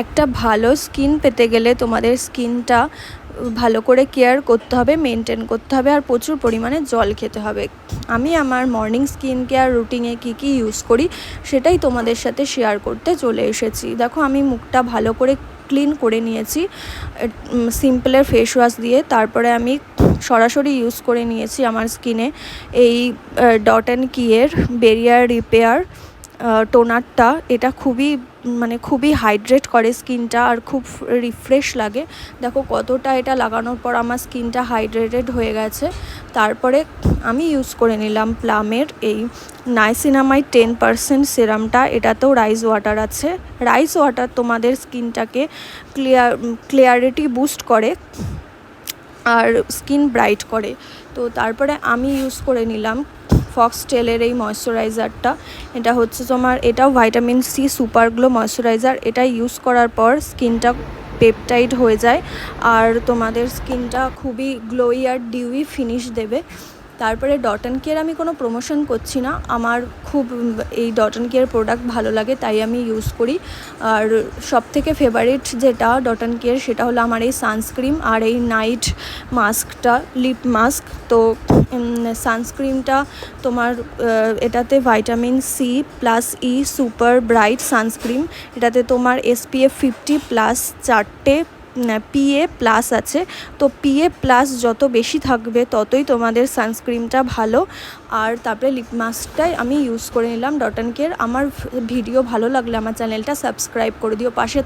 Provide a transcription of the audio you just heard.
একটা ভালো স্কিন পেতে গেলে তোমাদের স্কিনটা ভালো করে কেয়ার করতে হবে, মেনটেন করতে হবে, আর প্রচুর পরিমাণে জল খেতে হবে। আমি আমার মর্নিং স্কিন কেয়ার রুটিনে কী ইউজ করি সেটাই তোমাদের সাথে শেয়ার করতে চলে এসেছি। দেখো, আমি মুখটা ভালো করে ক্লিন করে নিয়েছি সিম্পলের ফেস ওয়াশ দিয়ে। তারপরে আমি সরাসরি ইউজ করে নিয়েছি আমার স্কিনে এই ডট অ্যান্ড কিয়ের বেরিয়ার রিপেয়ার টোনারটা। এটা খুবই হাইড্রেট করে স্কিনটা আর খুব রিফ্রেশ লাগে। দেখো কতটা এটা লাগানোর পর আমার স্কিনটা হাইড্রেটেড হয়ে গেছে। তারপরে আমি ইউজ করে নিলাম প্লামের এই নাইসিনামাইড 10% সিরামটা। এটাতেও রাইস ওয়াটার আছে। রাইস ওয়াটার তোমাদের স্কিনটাকে ক্লিয়ারিটি বুস্ট করে আর স্কিন ব্রাইট করে। তো তারপরে আমি ইউজ করে নিলাম ফক্সটেলের এই ময়শ্চারাইজারটা। এটাও vitamin C super glow moisturiser. এটা ইউজ করার পর স্কিনটা পেপটাইড হয়ে যায় আর তোমাদের স্কিনটা খুবই গ্লোই আর ডিউই ফিনিশ দেবে। তারপরে ডট অ্যান্ড কেয়ার আমি কোনো প্রমোশন করছি না, আমার খুব এই ডট অ্যান্ড কেয়ার প্রোডাক্ট ভালো লাগে তাই আমি ইউজ করি। আর সবথেকে ফেভারিট যেটা ডট অ্যান্ড কেয়ার সেটা হলো আমার এই সানস্ক্রিন আর এই নাইট মাস্কটা, লিপ মাস্ক। তো সানস্ক্রিনটা তোমার এটাতে vitamin C plus E super bright sunscreen. এটাতে তোমার SPF 50 প্লাস 4টে PA প্লাস আছে। তো PA প্লাস যত বেশি থাকবে ততই তোমাদের সানস্ক্রিনটা ভালো। আর তারপরে লিপ মাস্কটাই আমি ইউজ করে নিলাম ডট অ্যান্ড কেয়ার। আমার ভিডিও ভালো লাগলে আমার চ্যানেলটা সাবস্ক্রাইব করে দিও, পাশে